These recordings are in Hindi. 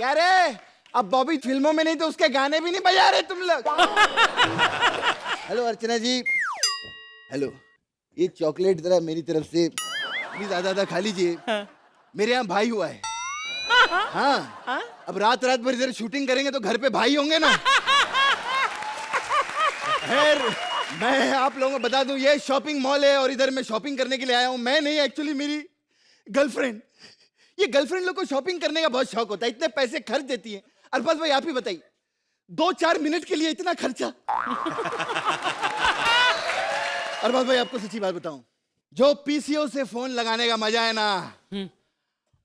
क्या रे, अब बॉबी फिल्मों में नहीं तो उसके गाने भी नहीं बजा रहे तुम लोग। हेलो अर्चना जी, हेलो, ये चॉकलेट जरा मेरी तरफ से प्लीज आधा खा लीजिए। मेरे यहाँ भाई हुआ है। हाँ, अब रात रात भर इधर शूटिंग करेंगे तो घर पे भाई होंगे ना। खैर, मैं आप लोगों को बता दूं, ये शॉपिंग मॉल है और इधर मैं शॉपिंग करने के लिए आया हूं। मैं नहीं, एक्चुअली मेरी गर्लफ्रेंड। ये गर्लफ्रेंड लोग को शॉपिंग करने का बहुत शौक होता है, इतने पैसे खर्च देती है। अल्फाज भाई आप ही बताइए, 2-4 मिनट के लिए इतना खर्चा। अल्फाज भाई आपको सच्ची बात बताऊं, जो पीसीओ से फोन लगाने का मजा है ना,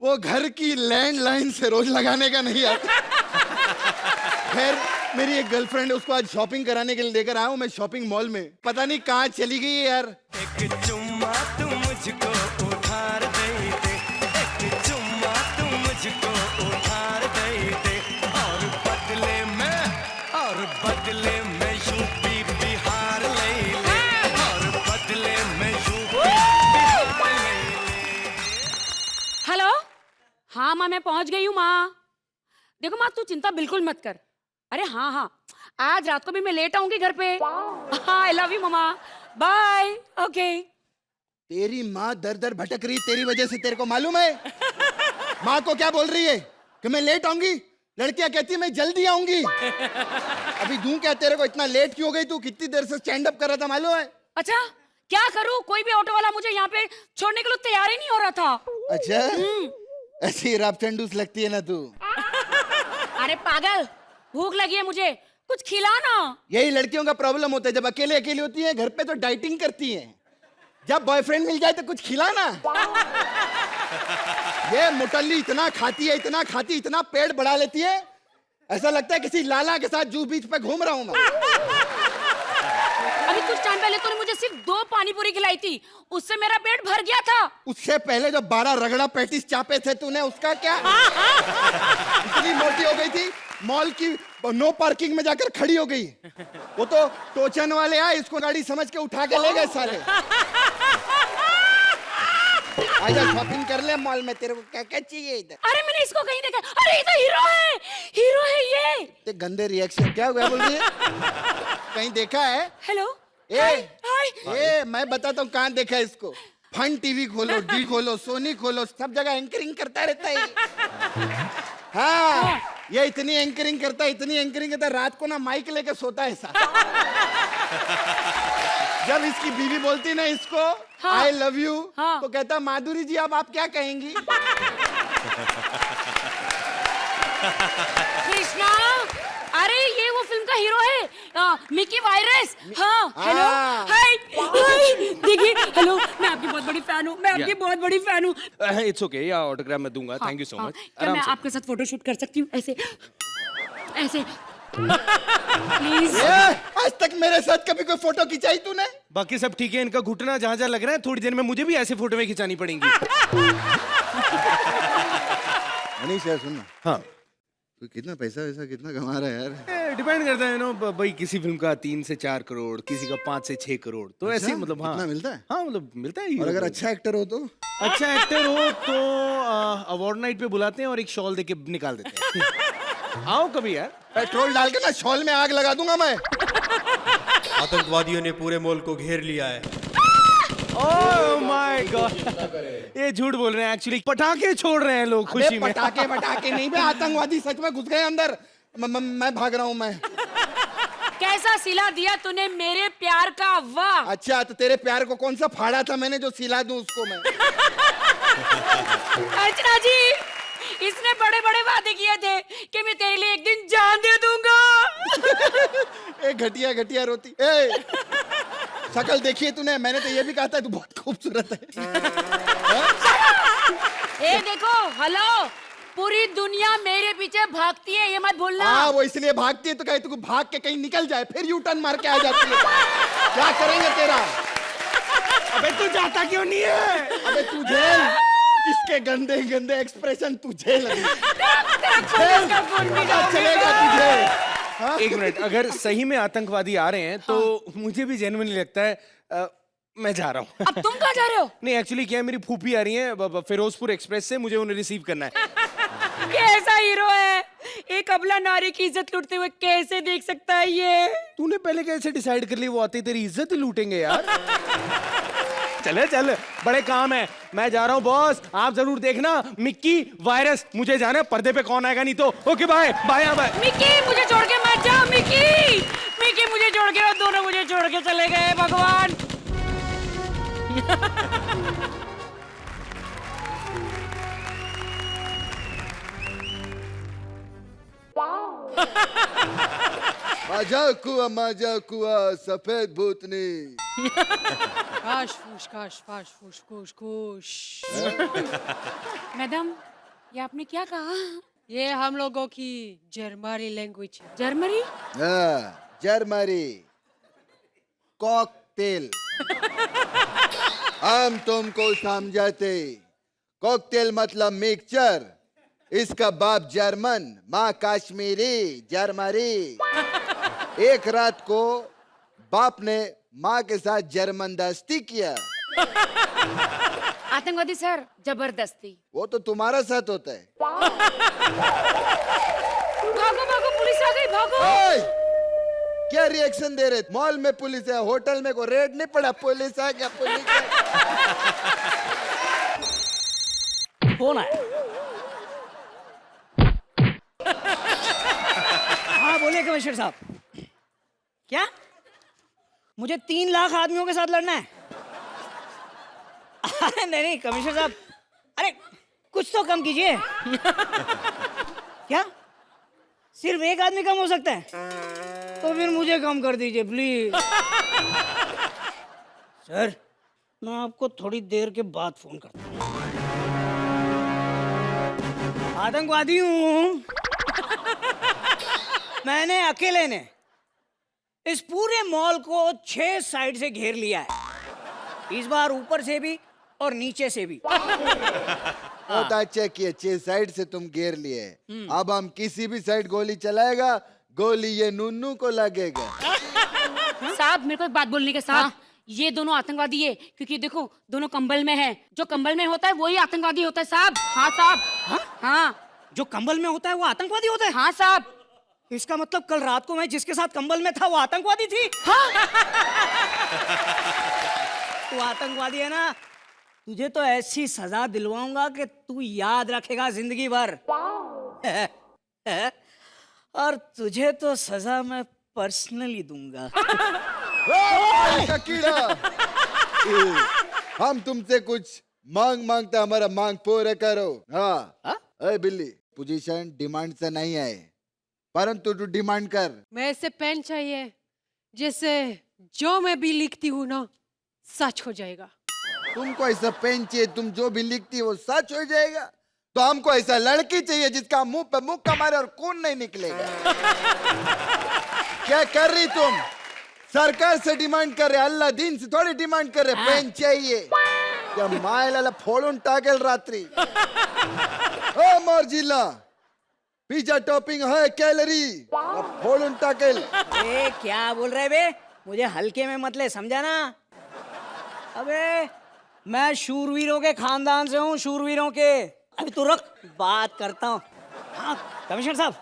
वो घर की लैंडलाइन से रोज लगाने का नहीं आता। खैर, मेरी एक गर्लफ्रेंड है, उसको आज शॉपिंग कराने के लिए लेकर आया हूं मैं शॉपिंग मॉल में। पता नहीं कहाँ चली गई है यार। एक चुम्मा तू मुझको उधार दे दे, एक चुम्मा तू मुझको उधार दे दे, और बदले में यूपी बिहार ले ले, और बदले में यूपी बिहार ले ले। हेलो, हाँ माँ मैं पहुंच गई हूँ माँ। देखो माँ तू चिंता बिल्कुल मत कर। अरे हाँ, आज रात को भी मैं लेट आऊंगी घर पे। हाँ, I love you mama, bye. Okay. तेरी माँ दर दर भटक रही तेरी वजह से, तेरे को मालूम है? माँ को क्या बोल रही है कि मैं लेट आऊंगी? लड़कियां कहती है मैं जल्दी आऊंगी। अभी दूं क्या तेरे को? इतना लेट क्यों हो गई तू? कितनी देर से स्टैंड अप कर रहा था मालूम है? अच्छा क्या करूँ, कोई भी ऑटो वाला मुझे यहाँ पे छोड़ने के लिए तैयार ही नहीं हो रहा था। अच्छा, ऐसी रापचंडूस लगती है ना तू। अरे पागल, भूख लगी है मुझे, कुछ खिला ना। यही लड़कियों का प्रॉब्लम होता है, जब अकेले अकेली होती है घर पे तो डाइटिंग करती हैं, जब बॉयफ्रेंड मिल जाए तो कुछ खिलाना। ये मुटल्ली इतना खाती है, इतना पेट बढ़ा लेती है, ऐसा लगता है किसी लाला के साथ जूह बीच पे घूम रहा हूं मैं। अभी कुछ टाइम पहले तूने मुझे सिर्फ 2 पानी पूरी खिलाई थी, उससे मेरा पेट भर गया था। उससे पहले जो 12 रगड़ा पैटीज चापे थे तूने, उसका क्या? इतनी मोटी हो गई थी, मॉल की नो पार्किंग में जाकर खड़ी हो गई। वो तो टोचन वाले आए, इसको गाड़ी समझ के उठा के ले गए सारे। आजा शॉपिंग कर ले मॉल में, तेरे को क्या क्या चाहिए इधर? अरे मैंने इसको कहीं देखा। अरे ये तो हीरो है ये। ते गंदे रिएक्शन क्या हुआ बोल रही है? कहीं देखा है? हेलो। ए, मैं बताता हूँ कहाँ देखा है इसको। फन टीवी खोलो, डी खोलो, सोनी खोलो, सब जगह एंकरिंग करता रहता है। हाँ, ये इतनी एंकरिंग करता है, रात को ना माइक लेके सोता है ऐसा। जब इसकी बीवी बोलती ना इसको आई लव यू, तो कहता माधुरी जी अब आप क्या कहेंगी? कृष्णा, अरे ये वो फिल्म का हीरो है, मिकी वायरस। हाँ, हेलो, हाय, देखिए, हेलो, मैं आपकी बहुत बड़ी फैन हूँ, इट्स ओके, या ऑटोग्राफ मैं दूंगा। Thank you so much. क्या मैं आपके साथ फोटो शूट कर सकती हूँ ऐसे प्लीज? आज तक मेरे साथ कभी कोई फोटो खिंचाई तूने? बाकी सब ठीक है, इनका घुटना जहाँ जहाँ लग रहा है, थोड़ी देर में मुझे भी ऐसे फोटो में खिंचानी पड़ेंगी। मनीष यार सुन ना, हाँ तू कितना पैसा वैसा कितना कमा रहा है यार? डिपेंड करता है नो भाई, किसी फिल्म का 3 से 4 करोड़, किसी का 5 से 6 करोड़, तो ऐसे मतलब। हाँ, इतना मिलता है? हाँ मतलब मिलता है। और अगर अच्छा एक्टर हो तो? अच्छा एक्टर हो तो अवार्ड नाइट पे बुलाते हैं और एक शॉल देके निकाल देते हैं। आओ कभी यार। पेट्रोल डाल के ना शॉल में आग लगा दूंगा मैं। आतंकवादियों ने पूरे मॉल को घेर लिया है। ओह माय गॉड, ये झूठ बोल रहे हैं, एक्चुअली पटाखे छोड़ रहे हैं लोग खुशी में। पटाखे नहीं बे, आतंकवादी सच में घुस गए अंदर। मैं भाग रहा हूँ मैं। कैसा सिला दिया तूने मेरे प्यार का, वाह। अच्छा, तो तेरे प्यार को कौन सा फाड़ा था मैंने जो सिला दूं उसको मैं? अर्चना जी, इसने बड़े बड़े वादे किए थे कि मैं तेरे लिए एक दिन जान दे दूंगा। ए घटिया रोती। ए शकल देखिए तूने? मैंने तो ये भी कहा था तू बहुत खूबसूरत है। ए देखो, हेलो, पूरी दुनिया मेरे पीछे भागती है, ये मत भूलना। हाँ, वो इसलिए भागती है तो कहीं तू भाग के कहीं निकल जाए, फिर यू टर्न मार के आ जाती है। क्या करेंगे तेरा? अबे तू जाता क्यों नहीं है? अबे तू झेल, इसके गंदे गंदे एक्सप्रेशन तू झेल। चलेगा तुझे। एक मिनट, अगर सही में आतंकवादी आ रहे हैं तो मुझे भी जेन्युइनली लगता है मैं जा रहा हूँ। अब तुम कहाँ जा रहे हो? नहीं एक्चुअली क्या है, मेरी फूफी आ रही है फिरोजपुर एक्सप्रेस से, मुझे उन्हें रिसीव करना है। कैसा हीरो है? एक अबला नारी की इज्जत लूटते हुए कैसे देख सकता है ये? तूने पहले कैसे डिसाइड कर ली वो आते तेरी इज्जत ही लूटेंगे यार? चले चल, बड़े काम है, मैं जा रहा हूँ बॉस। आप जरूर देखना मिक्की वायरस, मुझे जाना है, पर्दे पे कौन आएगा नहीं तो। Okay bye bye bye. Mickey मुझे छोड़ के मत जा, मिकी मिकी मुझे छोड़ के, और दोनों मुझे छोड़ के चले गए, भगवान। मजा कुआ सफेद भूतनी। काश फूश काश फाश फूश कुश कुश। मैडम, ये आपने क्या कहा? ये हम लोगों की जर्मनी लैंग्वेज है। जर्मनी? Germany cocktail. हम तुमको समझाते, कॉकटेल मतलब मिक्सचर। इसका बाप जर्मन, माँ कश्मीरी, जर्मनी। एक रात को बाप ने माँ के साथ जर्मन दस्ती किया। आतंकवादी सर, जबरदस्ती। वो तो तुम्हारा साथ होता है। भागो भागो, पुलिस आ गई, भागो। ओए! क्या रिएक्शन दे रहे? मॉल में पुलिस है, होटल में को रेड नहीं पड़ा, पुलिस आ गया, पुलिस आ गया। कौन है? हाँ बोलिए कमिश्नर साहब। क्या मुझे 3 लाख आदमियों के साथ लड़ना है? अरे नहीं कमिश्नर साहब, अरे कुछ तो कम कीजिए। क्या सिर्फ एक आदमी कम हो सकता है? तो फिर मुझे कम कर दीजिए प्लीज। सर मैं आपको थोड़ी देर के बाद फोन करता हूँ। आतंकवादी हूँ मैंने अकेले ने इस पूरे मॉल को 6 साइड से घेर लिया है, इस बार ऊपर से भी और नीचे से भी। बहुत अच्छा किया, 6 साइड से तुम घेर लिए। अब हम किसी भी साइड गोली चलाएगा, गोली ये नूनू को लगेगा। साहब मेरे को एक बात बोलने के साथ, ये दोनों आतंकवादी है क्योंकि देखो दोनों कंबल में है। जो कंबल में होता है वही आतंकवादी होता है साहब। हाँ साहब। हाँ जो कंबल में होता है वो आतंकवादी होता है? हाँ साहब। इसका मतलब कल रात को मैं जिसके साथ कंबल में था वो आतंकवादी थी? हाँ। तू आतंकवादी है ना, तुझे तो ऐसी सजा दिलवाऊंगा कि तू याद रखेगा जिंदगी भर। और तुझे तो सजा मैं पर्सनली दूंगा। कीड़ा, हम तुमसे कुछ मांगते, हमारा मांग पूरे करो। हाँ अरे बिल्ली, पोजीशन डिमांड से नहीं है, परंतु तू डिमांड कर। मैं ऐसे पेन चाहिए जैसे जो मैं भी लिखती हूँ ना सच हो जाएगा। तुमको ऐसा पेन चाहिए, तुम जो भी लिखती है वो सच हो जाएगा। तो हमको ऐसा लड़की चाहिए जिसका मुंह पे मुक्का मारे और खून नहीं निकलेगा। क्या कर रही तुम? सरकार से डिमांड कर रहे, अल्लाह दिन से थोड़ी डिमांड कर रहे। पेन चाहिए क्या? मायला फोड़ून टाकेल रात्रि। ओ मोरजिला, पिज्जा टॉपिंग है कैलोरी, फोड़ून टाकेल। ए क्या बोल रहे बे? मुझे हल्के में मत ले, समझा ना? अबे मैं शूरवीरों के खानदान से हूँ, शूरवीरों के। अभी तू रुक, बात करता हूँ। हाँ कमिश्नर साहब,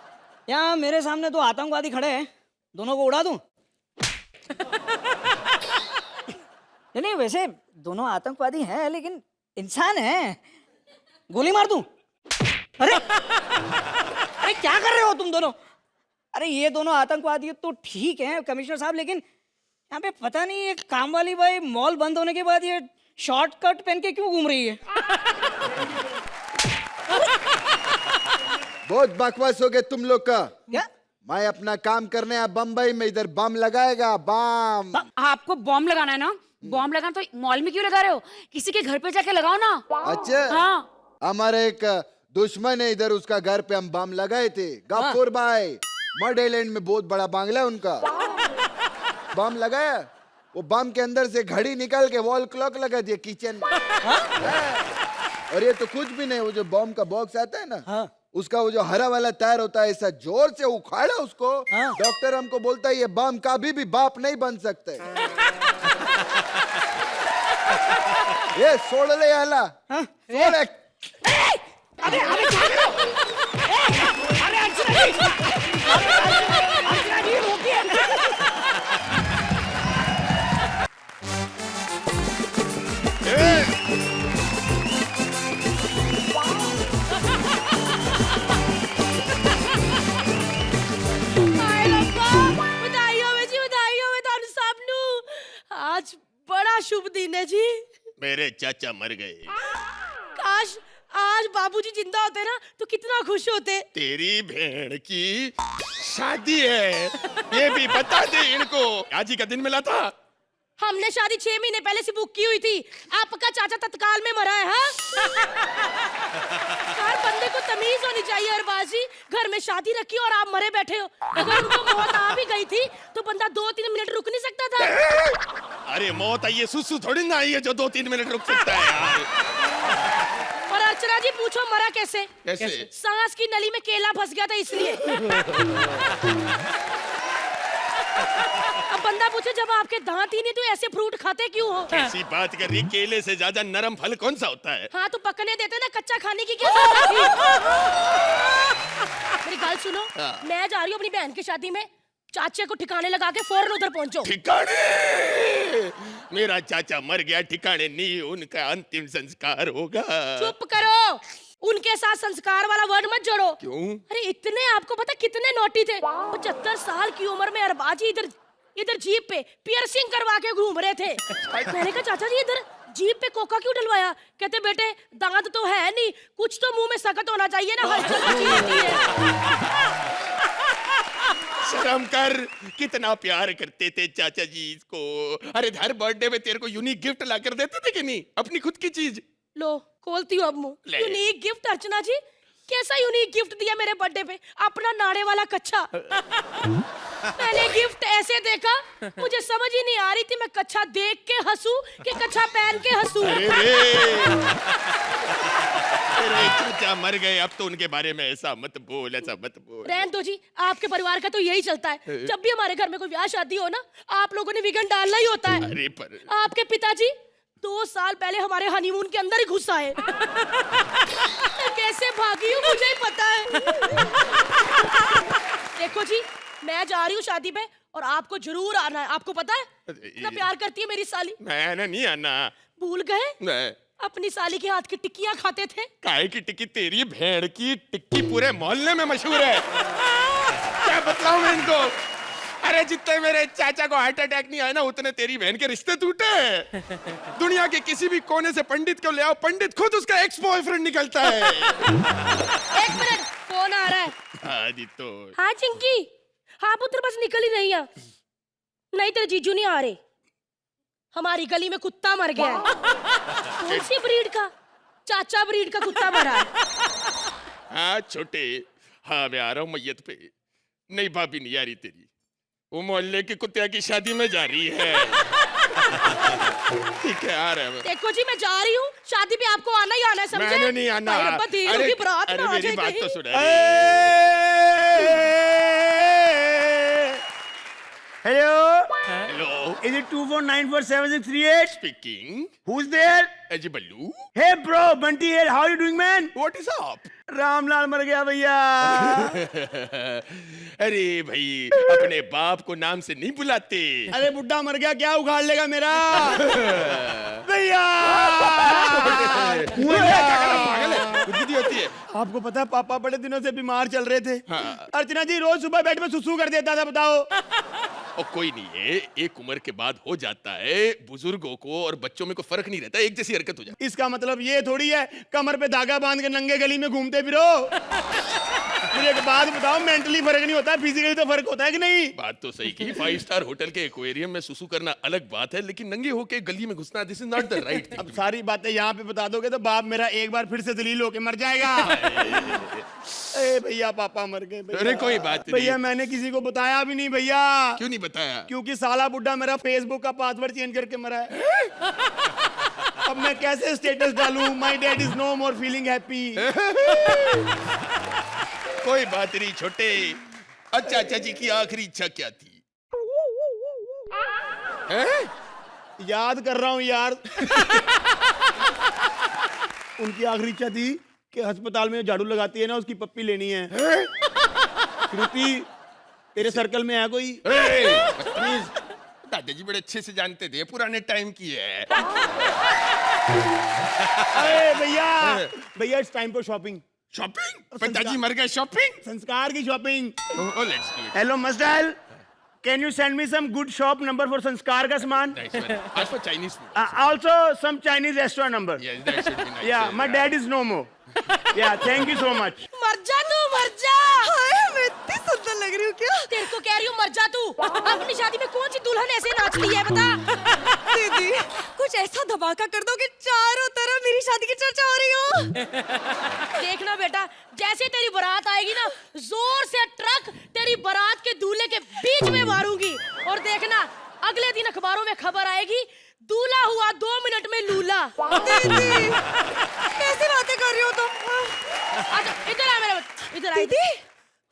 यहाँ मेरे सामने 2 आतंकवादी खड़े हैं, दोनों को उड़ा दूं? नहीं वैसे दोनों आतंकवादी हैं लेकिन इंसान हैं, गोली मार दूं? अरे अरे क्या कर रहे हो तुम दोनों? अरे ये दोनों आतंकवादी तो ठीक हैं कमिश्नर साहब, लेकिन यहाँ पे पता नहीं ये काम वाली भाई मॉल बंद होने के बाद ये शॉर्टकट पहन के क्यों घूम रही है? बहुत बकवास हो गए तुम लोग का। क्या? मैं अपना काम करने आया बम्बई में, इधर बम लगाएगा बम। आपको बॉम्ब लगाना है ना? बॉम्ब लगाना तो मॉल में क्यों लगा रहे हो? किसी के घर पे जाके लगाओ ना। अच्छा हाँ। हमारे एक दुश्मन है इधर, उसका घर पे हम बम लगाए थे। गफूर भाई, मड आइलैंड में बहुत बड़ा बांग्ला है उनका। बम लगाया, वो बम के अंदर से घड़ी निकाल के वॉल क्लॉक लगा दिया किचन में। और ये तो कुछ भी नहीं, वो जो बम का बॉक्स आता है ना, उसका वो जो हरा वाला टायर होता है, ऐसा जोर से उखाड़ा उसको। डॉक्टर हमको बोलता है ये बम कभी भी बाप नहीं बन सकते। ये छोड़ ले आला, छोड़। अरे अरे क्या कर रहे हो? अरे अर्चना जी! शुभ दिन है जी। मेरे चाचा मर गए। काश आज बाबूजी जिंदा होते ना तो कितना खुश होते। तेरी बहन की शादी है, ये भी बता दे इनको। आज ही का दिन मिला था। हमने शादी 6 महीने पहले से बुक की हुई थी। आपका चाचा तत्काल में मरा है। हाँ? हर बंदे को तमीज होनी चाहिए। अरबाजी घर में शादी रखी और आप मरे बैठे हो। अगर उनको मौत आ भी गई थी तो बंदा 2-3 मिनट रुक नहीं सकता था। अरे मौत आई है, सुसु थोड़ी ना आई है जो 2-3 मिनट रुक सकता है यार। और अर्चना जी पूछो मरा कैसे? कैसे? सांस की नली में केला फंस गया था इसलिए। अब बंदा पूछे जब आपके दांत ही नहीं तो ऐसे फ्रूट खाते क्यों हो? कैसी बात कर रही, केले से ज्यादा नरम फल कौन सा होता है? हाँ तो पकने देते ना, कच्चा खाने की क्या जरूरत थी? मेरी बात सुनो, मैं जा रही हूँ अपनी बहन की शादी में। चाचे को ठिकाने लगा के फौरन उधर पहुंचो। ठिकाने? मेरा चाचा मर गया, ठिकाने नहीं, उनका अंतिम संस्कार होगा। चुप करो, उनके साथ संस्कार वाला वर्ड मत जोड़ो। क्यों? अरे इतने, आपको पता कितने नोटी थे? 75 साल की उम्र में अरबाजी इधर जीप पे पियर्सिंग करवा के घूम रहे थे। मैंने कहा चाचा जी इधर जीप पे कोका क्यों डलवाया? कहते बेटे दांत तो है नहीं, कुछ तो मुंह में सकत होना चाहिए ना, हलचल मची रहती है। शर्म कर, कितना प्यार करते थे चाचा जी इसको। अरे हर बर्थडे में तेरे को यूनिक गिफ्ट ला कर देते थे कि नहीं, अपनी खुद की चीज। लो खोलती हूँ अब मुंह। Unique gift? अर्चना जी कैसा यूनिक गिफ्ट दिया मेरे बर्थडे पे? अपना नाड़े वाला कच्छा। मैंने गिफ्ट ऐसे देखा, मुझे समझ ही नहीं आ रही थी मैं कच्छा देख के हंसूं कि कच्छा पहन के हंसूं। अरे चाचा मर गए, अब तो उनके बारे में ऐसा मत बोल, ऐसा मत बोल। रहन दो जी, आपके परिवार का तो यही चलता है। जब भी हमारे घर में कोई ब्याह शादी हो ना, आप लोगों ने विघन डालना ही होता है। अरे पर आपके पिताजी 2 साल पहले हमारे हनीमून के अंदर ही घुस आए। मैं कैसे भागी हूँ मुझे ही पता है। देखो जी मैं जा रही हूँ शादी पे और आपको जरूर आना है। आपको पता है इतना प्यार करती है मेरी साली। मैंने नहीं आना। भूल गए? नहीं। अपनी साली के हाथ की टिक्कियां खाते थे। काहे की टिक्की? तेरी भेड़ की टिक्की पूरे मोहल्ले में मशहूर है। क्या बताऊं मैं इनको? अरे जितने मेरे चाचा को हार्ट अटैक नहीं आया ना, उतने तेरी बहन के रिश्ते टूटे। दुनिया के किसी भी कोने से पंडित को ले आओ, पंडित खुद उसका एक्स बॉयफ्रेंड निकलता है। 1 मिनट, फोन आ रहा है। आदित्य। हाँ चिंकी, हाँ पुत्र बस निकल ही रही है। नहीं तेरे जीजू नहीं आ रहे, हमारी गली में कुत्ता मर गया है। कौन सी ब्रीड का? चाचा ब्रीड का कुत्ता मरा है। हाँ छोटे, हाँ मैं आ रहा हूँ मैयत पे। नहीं भाभी नहीं आ रही तेरी, वो मोहल्ले की कुत्तिया की शादी में जा रही है। ठीक है आ रहा है। देखो जी मैं जा रही हूँ शादी पे, आपको आना ही आना है, समझे? मैंने नहीं आना। अरे बारात अरे ना आ मेरी जाए बात कहीं। तो सुन। Hello? Hello, Is it 2494768? Speaking. Who's there? अजी बल्लू। Hey bro, Bunty here. How are you doing, man? What is up? Ramlal मर गया भैया। अरे भाई अपने बाप को नाम से नहीं बुलाते। अरे बुड्ढा मर गया, क्या उखाड़ लेगा मेरा? भैया। पागल है, बुद्धि होती है। आपको पता है पापा बड़े दिनों से बीमार चल रहे थे। हाँ। अर्चना जी रोज सुबह बेड में सुसु कर देता था, बताओ। और कोई नहीं है, एक उम्र के बाद हो जाता है। बुजुर्गों को और बच्चों में कोई फर्क नहीं रहता, एक जैसी हरकत हो जाती है। इसका मतलब ये थोड़ी है कमर पे धागा बांध के नंगे गली में घूमते फिरो। मुझे एक बात बताओ, मेंटली फर्क नहीं होता, फिजिकली तो फर्क होता है कि नहीं? बात तो सही की। 5 स्टार होटल के एक्वेरियम में सुसु करना अलग बात है, लेकिन नंगे होके गली में घुसना, this is not the right thing. अब सारी बातें यहाँ पे बता दोगे तो बाप मेरा एक बार फिर से दलील होके मर जाएगा। ए भैया पापा मर गए भैया। अरे कोई बात नहीं। भैया मैंने किसी को बताया भी नहीं भैया। क्यों नहीं बताया? क्योंकि साला बुड्ढा मेरा फेसबुक का पासवर्ड चेंज करके मरा है। अब मैं कैसे स्टेटस डालूं? My dad is no more feeling happy. कोई बात नहीं छोटे। अच्छा चाचा जी की आखिरी इच्छा क्या थी? याद कर रहा हूं यार। उनकी आखिरी इच्छा थी कि अस्पताल में झाड़ू लगाती है ना, उसकी पप्पी लेनी है। कृति तेरे सर्कल में है कोई? दादाजी बड़े अच्छे से जानते थे, पुराने टाइम की है। अरे भैया भैया it's time for shopping. Shopping? पिताजी मर गए, शॉपिंग? संस्कार की shopping. Let's do it. Hello मस्टल, can you send me some good shop number for संस्कार का सामान? Ask for Chinese food. Also some Chinese restaurant number. Yes, that should be nice. Yeah my dad is no more. Yeah thank you so much. मर जा तू, मर जा। मैं इतनी सुंदर लग रही हूँ क्या? तेरे को कह रही हूँ मर जा तू। अपनी शादी में कौन सी दुल्हन ऐसे नाचती है बता? दीदी कुछ ऐसा धमाका कर दो कि चारों तरफ मेरी शादी की चर्चा हो रही हो। देखना बेटा, जैसे तेरी बारात आएगी ना, जोर से ट्रक तेरी बारात के दूल्हे के बीच में मारूंगी। और देखना अगले दिन अखबारों में खबर आएगी, दूल्हा हुआ 2 मिनट में लूला। दीदी कैसी बातें कर रही हो तुम? अच्छा इधर आ मेरे, इधर आ। दीदी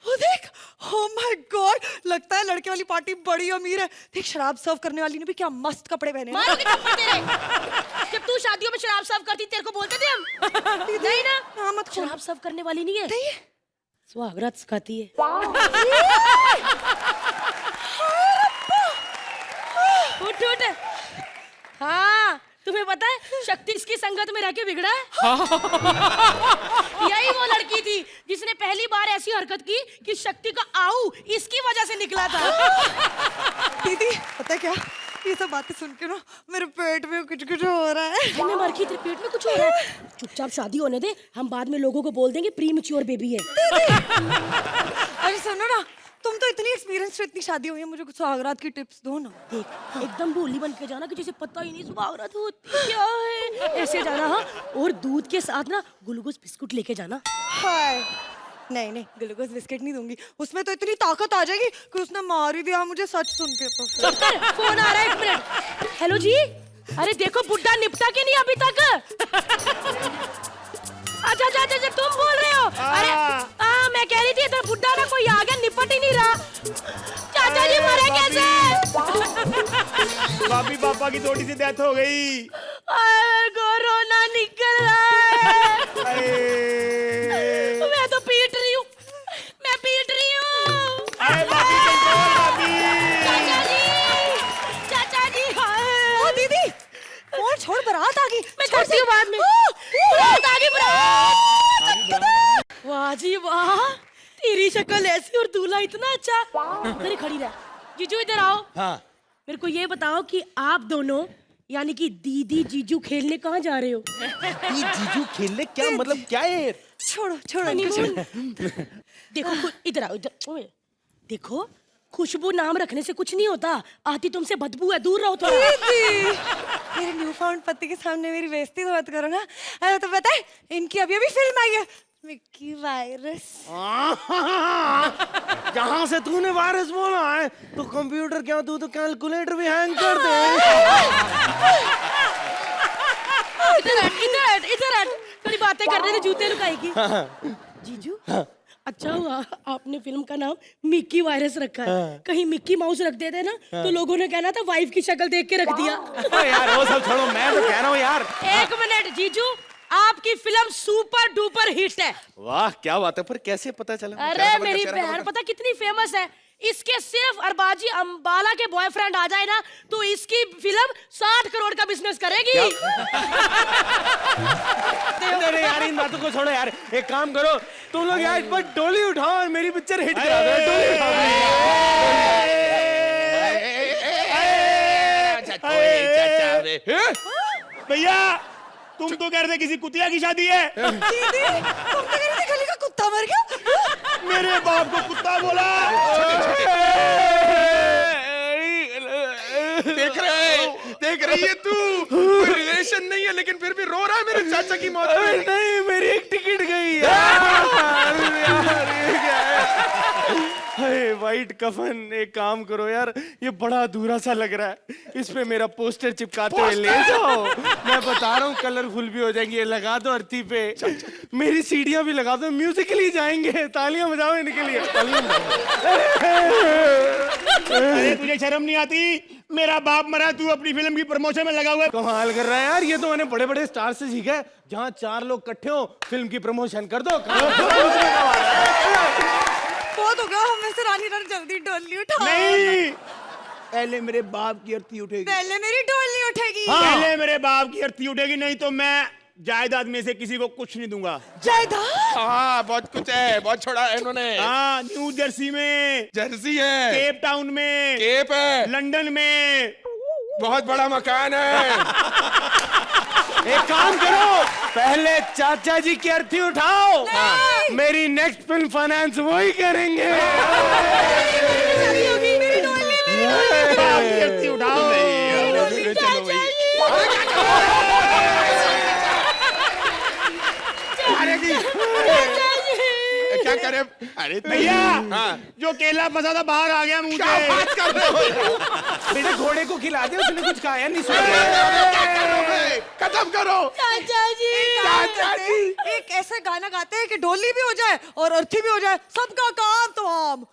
वो देख, ओह माय गॉड, लगता है लड़के वाली पार्टी बड़ी अमीर है। देख शराब सर्व करने वाली ने भी क्या मस्त कपड़े पहने हैं। मारोगे थप्पड़ तेरे। जब तू शादियों में शराब सर्व करती तेरे को बोलते थे हम? नहीं ना, हाँ मत खोल। शराब सर्व करने वाली नहीं है, नहीं सुहागरात सिखाती है। उठ उठ। हाँ तुम्हें पता है शक्ति इसकी संगत में रह के बिगड़ा है। यही वो लड़की थी जिसने पहली बार ऐसी हरकत की कि शक्ति का आऊ इसकी वजह से निकला था। दीदी पता है क्या, ये सब बातें सुन के ना मेरे पेट में कुछ कुछ हो रहा है। मैं मर गई, तेरे पेट में कुछ हो रहा है। चुपचाप शादी होने दे, हम बाद में लोगों को बोल देंगे प्री मैच्योर बेबी है। अरे सुनो ना, तुम तो इतनी एक्सपीरियंस, इतनी शादी हुई है, मुझे कुछ सुहागरात की टिप्स दो ना। देख एकदम भोली बन के जाना कि जैसे पता ही नहीं सुहागरात होती क्या है, ऐसे जाना। हाँ, और दूध के साथ ना ग्लूकोज बिस्कुट लेके जाना। हाय नहीं नहीं, ग्लूकोज बिस्किट नहीं दूंगी, उसमें तो इतनी ताकत आ जाएगी कि उसने मार ही दिया मुझे सच सुन के। तो चुप कर, फोन आ रहा है, 1 मिनट। हेलो जी, अरे देखो बुड्ढा निपटा के नहीं अभी तक। अच्छा अच्छा अच्छा तुम बोल रहे हो? अरे मैं कह रही थी इधर बुड्ढा ना कोई आ गया, निपट ही नहीं रहा। चाचा जी मरे कैसे? भाभी पापा की थोड़ी सी डेथ हो गई। कोरोना निकल रहा है। मैं तो पीट रही हूँ, मैं पीट रही हूँ। चाचा जी ओ दीदी फोन छोड़, बारात आ गई। मैं करती हूँ बाद में। बारात आ गई, बारात। वाह जी वाह, तेरी शक्ल ऐसी और दूल्हा इतना अच्छा। इधर ही खड़ी रह। जीजू इधर आओ। हाँ मेरे को ये बताओ कि आप दोनों यानी कि दीदी जीजू खेलने कहाँ जा रहे हो? जीजू खेलने? क्या मतलब क्या है? छोड़ो छोड़ो इनको, छोड़ो। देखो इधर आओ, इधर। ओए, देखो खुशबू नाम रखने से कुछ नहीं होता, आती तुमसे बदबू है, दूर रहो थोड़ा। मेरे न्यू फाउंड पति के सामने मेरी बेइज्जती तो मत करो ना। अरे तो पता है इनकी अभी अभी फिल्म आई है, मिक्की वायरस। जहाँ से तूने वायरस बोला है तो कंप्यूटर क्या, तू तो कैलकुलेटर भी हैंग कर दे। इधर हट, थोड़ी बातें करने से जूते लुकाएगी। जीजू अच्छा हुआ आपने फिल्म का नाम मिक्की वायरस रखा है। कहीं मिक्की माउस रख देते ना तो लोगों ने कहना था वाइफ की शक्ल देख के रख दिया। यार वो सब छोड़ो, मैं तो कह रहा हूँ यार। 1 मिनट जीजू, आपकी फिल्म सुपर डुपर हिट है। वाह क्या बात है, पर कैसे पता चला? अरे मेरी बहन पता कितनी फेमस है, इसके सिर्फ अरबाजी अंबाला के बॉयफ्रेंड आ जाए ना तो इसकी फिल्म 60 करोड़ का बिजनेस करेगी। अरे यार इन बातों को छोड़ो यार, एक काम करो तुम लोग यार, पर डोली उठाओ और मेरी पिक्चर हिट करा दो। डोली उठाओ। भैया तुम तो कह रहे थे किसी कुतिया की शादी है। दीदी तुम तो कह रही थी गली का कुत्ता मर गया। मेरे बाप को कुत्ता बोला। देख रही है तू, कोई रिलेशन नहीं है लेकिन फिर भी रो रहा है मेरे चाचा की मौत पे। नहीं मेरी एक टिकट गई यार, ये क्या है? अरे वाइट कफन, एक काम करो यार, ये बड़ा अधूरा सा लग रहा है, इस पे मेरा पोस्टर चिपकाते हुए ले जाओ। मैं बता रहा हूँ कलरफुल भी हो जाएंगे, लगा दो अर्थी पे, मेरी सीढ़ियाँ भी लगा दो, म्यूजिकली जाएंगे। तालियां बजाओ इनके लिए। अरे तुझे शर्म नहीं आती? मेरा बाप मरा, तू अपनी फिल्म की प्रमोशन में लगा हुआ है। कमाल कर रहा है यार, ये तो मैंने बड़े बड़े स्टार से सीखा है, जहाँ 4 लोग इकट्ठे हो फिल्म की प्रमोशन कर दो। बहुत हो गया, हमें से रानी रानी जल्दी डोली उठाओ। नहीं, पहले मेरे बाप की अर्थी उठेगी। पहले मेरी डोली उठेगी। पहले मेरे बाप की अर्थी उठेगी, नहीं तो मैं जायदाद में से किसी को कुछ नहीं दूंगा। जायदाद? हाँ बहुत कुछ है, बहुत छोड़ा है इन्होंने। हाँ, न्यू जर्सी में, जर्सी है, केप टाउन में, केप है, लंदन में, बहुत बड़ा मकान है। एक काम करो, पहले चाचा जी की अर्थी उठाओ। मेरी नेक्स्ट फिल्म फाइनेंस वही करेंगे। मेरी डोली, अर्थी उठाओ। चलो भाई। अरे जी, क्या करे? अरे भैया, हाँ। जो केला फंसा था बाहर आ गया मुझे। क्या बात कर रहे हो? बेटे घोड़े को खिला दे, उसने कुछ खाया नहीं। खत्म करो। चाचा जी, एक ऐसा गाना गाते हैं कि डोली भी हो जाए और अर्थी भी हो जाए, सबका काम तो हम।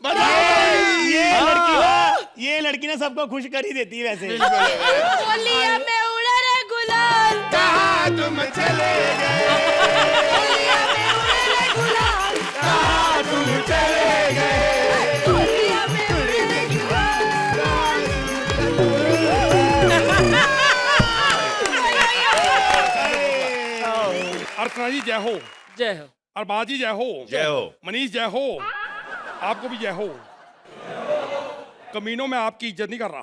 ये लड़की ना सबको खुश कर ही देती है वैसे। होलिया में उड़ा रे गुलाल, कहाँ तुम चले गए? होलिया में उड़ा रे गुलाल, कहाँ तुम चले गए? होलिया में उड़ा रे अर्चना जी जय हो। जय हो। अरबाज जी जय हो। जय हो। मनीष जय हो। आपको भी जय हो। कमीनों में आपकी इज्जत नहीं कर रहा।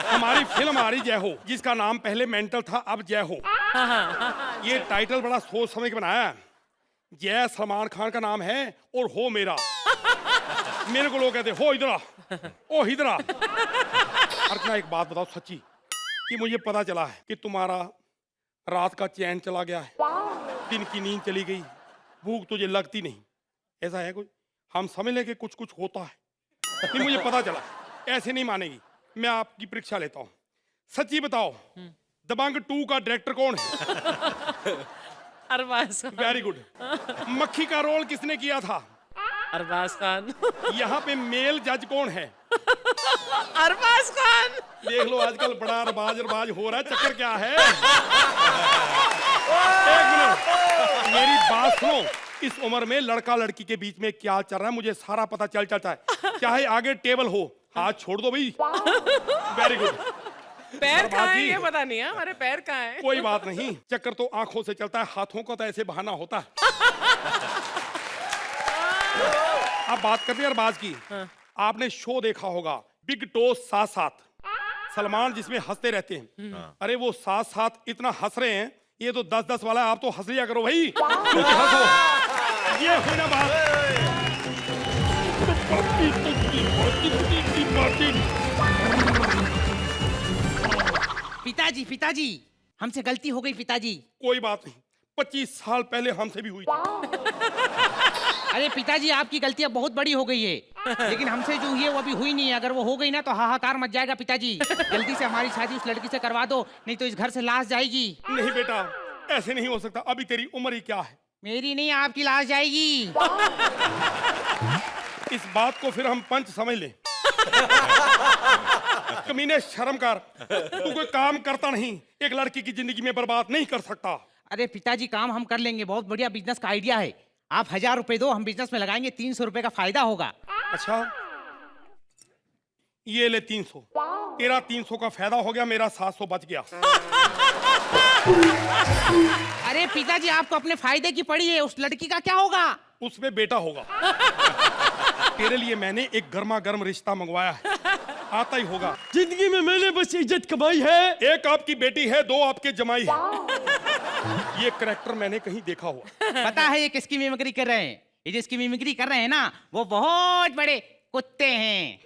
हमारी फिल्म आ रही जय हो, जिसका नाम पहले मेंटल था, अब जय हो। ये टाइटल बड़ा सोच समझ के बनाया है। जय सलमान खान का नाम है और हो मेरा। मेरे को लोग कहते हो इधर आ, ओ इधर आ। अर्चना एक बात बताओ सच्ची, कि मुझे पता चला है कि तुम्हारा रात का चैन चला गया है, दिन की नींद चली गई, भूख तुझे लगती नहीं, ऐसा है कुछ? हम समझ लें कि कुछ कुछ होता है। नहीं, मुझे पता चला, ऐसे नहीं मानेगी। मैं आपकी परीक्षा लेता हूँ, सच्ची बताओ, दबंग 2 का डायरेक्टर कौन है? अरबाज खान। Very good. मक्खी का रोल किसने किया था? अरबाज खान। यहाँ पे मेल जज कौन है? अरबाज खान। देख लो आजकल बड़ा अरबाज अरबाज हो रहा है, चक्कर क्या है? एक मिनट, मेरी बात सुनो। इस उम्र में लड़का लड़की के बीच में क्या चल रहा है मुझे सारा पता चल जाता है, चाहे आगे टेबल हो। हाथ छोड़ दो भाई। Very good. पैर कहाँ है ये पता नहीं है, हमारे पैर कहाँ है? कोई बात नहीं, चक्कर तो आंखों से चलता है, हाथों का तो ऐसे बहाना होता है। अब बात करते हैं अरबाज की। आपने शो देखा होगा बिग टॉस 7-7, सलमान जिसमें हंसते रहते हैं। अरे वो 7-7 इतना हंस रहे हैं, ये तो 10-10 वाला है। आप तो हंस लिया करो भाई, हंसो। ये हुई ना बात। पिताजी पिताजी, हमसे गलती हो गई पिताजी। कोई बात नहीं, 25 साल पहले हमसे भी हुई थी। अरे पिताजी, आपकी गलतियां बहुत बड़ी हो गई है, लेकिन हमसे जो हुई है वो अभी हुई नहीं है। अगर वो हो गई ना तो हाहाकार मच जाएगा पिताजी। जल्दी से हमारी शादी उस लड़की से करवा दो, नहीं तो इस घर से लाश जाएगी। नहीं बेटा, ऐसे नहीं हो सकता। अभी तेरी उम्र ही क्या है? मेरी नहीं, आपकी लाश जाएगी। इस बात को फिर हम पंच समझ लें। कमीने शर्म कर, तू कोई काम करता नहीं, एक लड़की की जिंदगी में बर्बाद नहीं कर सकता। अरे पिताजी, काम हम कर लेंगे, बहुत बढ़िया बिजनेस का आइडिया है। आप 1000 रुपए दो, हम बिजनेस में लगाएंगे, 300 रुपए का फायदा होगा। अच्छा, ये ले 300। तेरा 300 का फायदा हो गया, मेरा 700 बच गया। अरे पिताजी, आपको अपने फायदे की पड़ी है, उस लड़की का क्या होगा? उसमें बेटा होगा। तेरे लिए मैंने एक गर्मा गर्म रिश्ता मंगवाया है, आता ही होगा। जिंदगी में मैंने बस इज्जत कमाई है। एक आपकी बेटी है, 2 आपके जमाई है। ये करैक्टर मैंने कहीं देखा हुआ। पता है ये किसकी मिमिक्री कर रहे हैं? ये जिसकी मिमिक्री कर रहे हैं ना, वो बहुत बड़े कुत्ते हैं।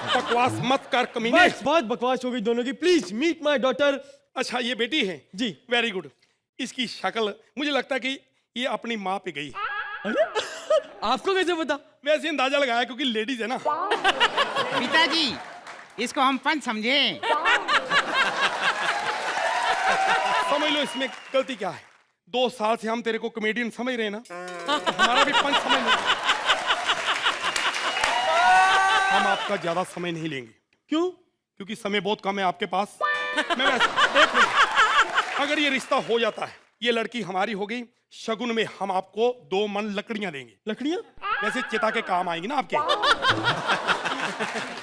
बकवास मत कर कमीने। बस बहुत बकवास हो गई दोनों की। Please meet my daughter. अच्छा, ये बेटी है जी। Very good. इसकी शक्ल मुझे लगता है कि ये अपनी माँ पे गई। अरे आपको कैसे पता? वैसे अंदाजा लगाया क्योंकि लेडीज है ना। पिताजी, इसको हम पंच समझे। समझ लो इसमें गलती क्या है। 2 साल से हम तेरे को कॉमेडियन समझ रहे हैं ना, हमारा भी पंच समझ लो। हम आपका ज्यादा समय नहीं लेंगे। क्यों? क्योंकि समय बहुत कम है आपके पास। मैं एक मिनट, अगर ये रिश्ता हो जाता है, ये लड़की हमारी हो गई, शगुन में हम आपको 2 मन लकड़ियां देंगे। लकड़ियां? वैसे चिता के काम आएंगी ना आपके।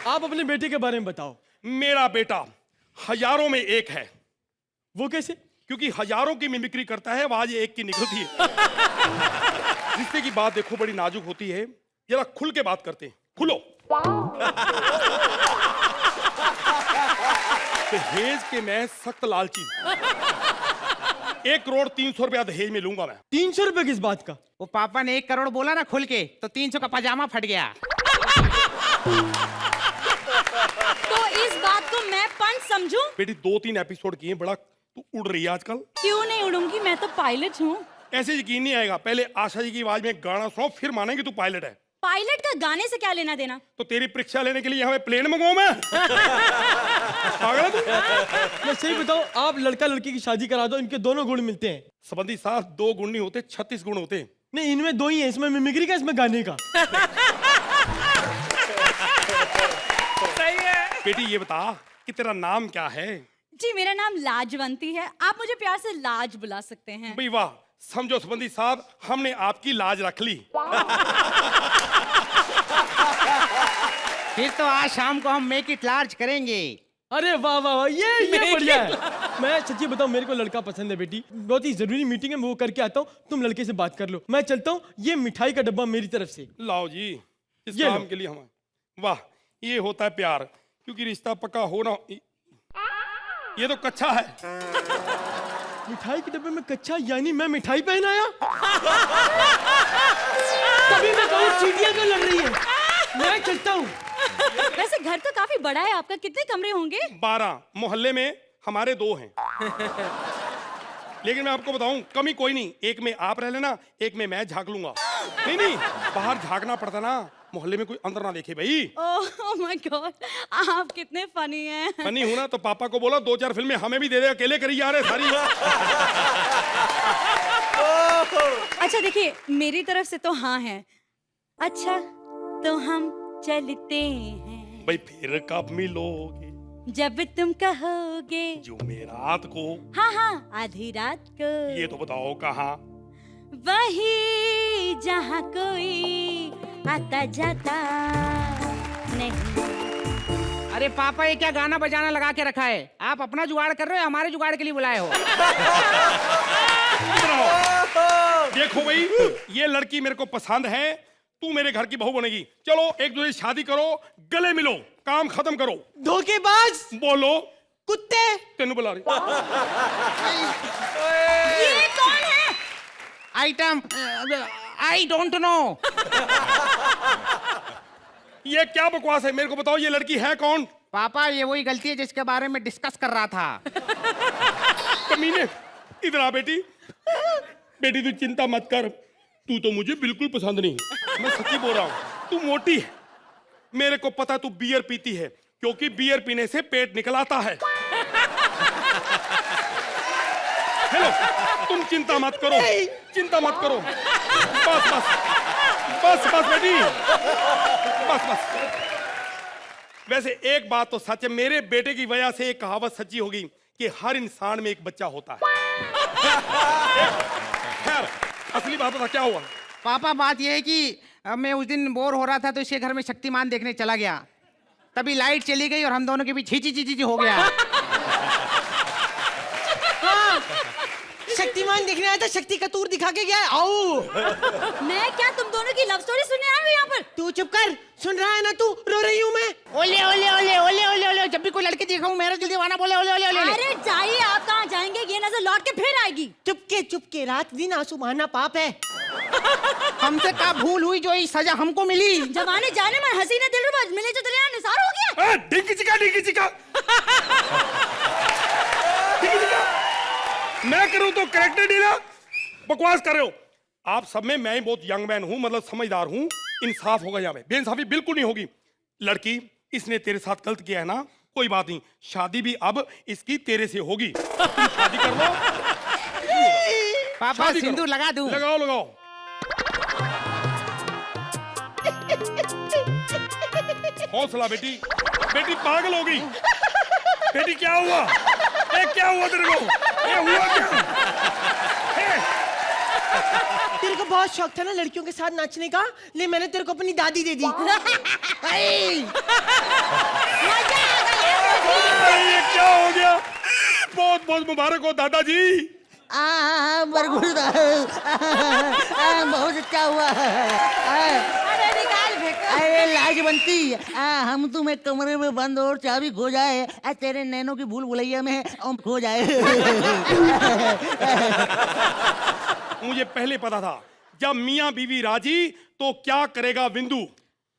आप अपने बेटे के बारे में बताओ। मेरा बेटा हजारों में एक है। वो कैसे? क्योंकि हजारों की मिमिक्री करता है, आवाज एक की निकलती है। रिश्ते की बात देखो बड़ी नाजुक होती है, जरा खुल के बात करते हैं। खुलो। दहेज के मैं सख्त लालची, 1,300,000 दहेज में लूंगा मैं। 300 रुपए किस बात का? वो पापा ने 1 करोड़ बोला ना खुल के, तो 300 का पजामा फट गया। तो इस बात को मैं पंच समझूं? बेटी 2-3 एपिसोड किए, बड़ा तू उड़ रही है आजकल। क्यों नहीं उड़ूंगी, मैं तो पायलट हूँ। ऐसे यकीन नहीं आएगा, पहले आशा जी की आवाज में गाना सुनो, फिर मानेंगे तू पायलट है। पायलट का गाने से क्या लेना देना? तो तेरी परीक्षा लेने के लिए हमें प्लेन मंगवाऊं मैं? पागल है तू? मैं सही बताऊं, आप लड़का लड़की की शादी करा दो, इनके दोनों गुण मिलते हैं। संबंधी साहब 2 गुण नहीं होते, 36 गुण होते। नहीं, इनमें 2 ही है, इसमें मिमिक्री का, इसमें गाने का। सही है। बेटी ये बता कि तेरा नाम क्या है? जी मेरा नाम लाजवंती है, आप मुझे प्यार से लाज बुला सकते हैं। भाई वाह, समझो संबंधी साहब, हमने आपकी लाज रख ली। फिर तो आज शाम को हम मेक इट लार्ज करेंगे। अरे वाह वाह वाह, ये बढ़िया है। मैं सच्ची बताऊं, मेरे को लड़का पसंद है बेटी, बहुत ही जरूरी मीटिंग है, मैं वो करके आता हूँ, तुम लड़के से बात कर लो। मैं चलता हूँ, ये मिठाई का डब्बा मेरी तरफ से। लाओ जी, इस ये काम लो। के लिए हम। वाह, ये होता है प्यार, क्योंकि रिश्ता पक्का होना। ये तो कच्चा है। मिठाई के डब्बे में कच्चा, यानी मैं मिठाई पहन आया? तभी मैं कहूँ चींटियां क्यों लड़ रही है। मैं चलता हूँ। वैसे घर तो काफी बड़ा है आपका, कितने कमरे होंगे? 12, मोहल्ले में हमारे 2 हैं। लेकिन मैं आपको बताऊं, कमी कोई नहीं, एक में आप रह लेना, एक में मैं झांक लूंगा। नहीं, बाहर झांकना पड़ता ना, मोहल्ले में कोई अंदर ना देखे भाई। ओह माय गॉड, आप कितने फनी हैं। फनी हूं ना, तो पापा को बोला 2-4 फिल्में हमें भी दे दे, अकेले करी जा रहे सारी। अच्छा देखिए, मेरी तरफ से तो हाँ है। अच्छा तो हम चलते हैं, भाई फिर कब मिलोगे? जब तुम कहोगे। जुमेरात को? हाँ हाँ, आधी रात को। ये तो बताओ कहाँ? वही जहाँ कोई आता जाता नहीं। अरे पापा, ये क्या गाना बजाना लगा के रखा है? आप अपना जुगाड़ कर रहे हो, हमारे जुगाड़ के लिए बुलाए हो? देखो भाई, ये लड़की मेरे को पसंद है, तू मेरे घर की बहू बनेगी। चलो एक दूसरे से शादी करो, गले मिलो, काम खत्म करो। धोखेबाज! बोलो कुत्ते! तेनू बुला रही। ये कौन है? Item I don't know. ये क्या बकवास है, मेरे को बताओ ये लड़की है कौन? पापा, ये वही गलती है जिसके बारे में डिस्कस कर रहा था। कमीने, इधर आ बेटी। बेटी तू चिंता मत कर, तू तो मुझे बिल्कुल पसंद नहीं, मैं सच्ची बोल रहा हूँ। तू मोटी है, मेरे को पता है तू बियर पीती है, क्योंकि बियर पीने से पेट निकल आता है। हेलो, तुम चिंता मत करो, चिंता मत करो। बस बस बस बस बेटी, बस बस। वैसे एक बात तो सच है, मेरे बेटे की वजह से एक कहावत सच्ची होगी कि हर इंसान में एक बच्चा होता है। खैर, असली बात बता क्या हुआ? पापा, बात यह है कि मैं उस दिन बोर हो रहा था तो इसके घर में शक्तिमान देखने चला गया, तभी लाइट चली गई और हम दोनों के बीच हिची हो गया। शक्तिमान देखने आया था, शक्ति का तूर दिखा के गया। आओ। मैं क्या तुम दोनों की लव स्टोरी सुनने आई हूँ यहाँ पर? तू चुप कर, सुन रहा है ना तू? रो रही हूँ मैं। ओले ओले ओले ओले ओले ओले, जब भी कोई लड़की देखा हूँ मेरा दिल दीवाना बोले ओले ओले ओले। अरे जाइए, आप कहाँ जाएंगे? ये नजर लौट के फिर आएगी। चुपके रात दिन आंसू बहाना पाप है। हमसे क्या भूल हुई जो ये सजा हमको मिली? जवाने जाने में हसीने दिलरुबा मिले जो दरिया निसार हो गया। डिंकी चिका मैं करूं तो कैरेक्टर डीला बकवास कर रहे हो आप सब में। मैं ही बहुत यंग मैन हूं, मतलब समझदार हूं। इंसाफ होगा यहाँ पे, बेइंसाफी बिल्कुल नहीं होगी। लड़की, इसने तेरे साथ गलत किया है ना, कोई बात नहीं, शादी भी अब इसकी तेरे से होगी। तुम शादी कर लो। पापा, सिंदूर लगा दूं? लगाओ लगाओ। हौसला बेटी, बेटी पागल हो गई। बेटी क्या हुआ? क्या हुआ तेरे को? हुआ क्या? तेरे को बहुत शौक था ना लड़कियों के साथ नाचने का, ले मैंने तेरे को अपनी दादी दे दी। ये क्या हो गया? बहुत बहुत मुबारक हो दादाजी। बरगुल बहुत अच्छा हुआ। अरे निकाल फेंको। अरे लाजवंती, हम तुम्हें कमरे में बंद और चाबी खो जाए, तेरे नैनों की भूल भुलैया में खो जाए। मुझे पहले पता था जब मियाँ बीवी राजी तो क्या करेगा विंदु।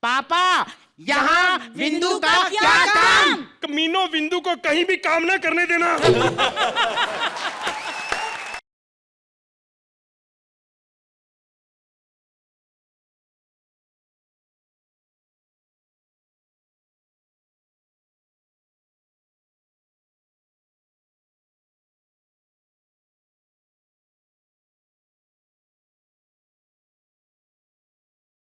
पापा यहाँ विंदु का क्या काम? मीनो विंदु को कहीं भी काम ना करने देना।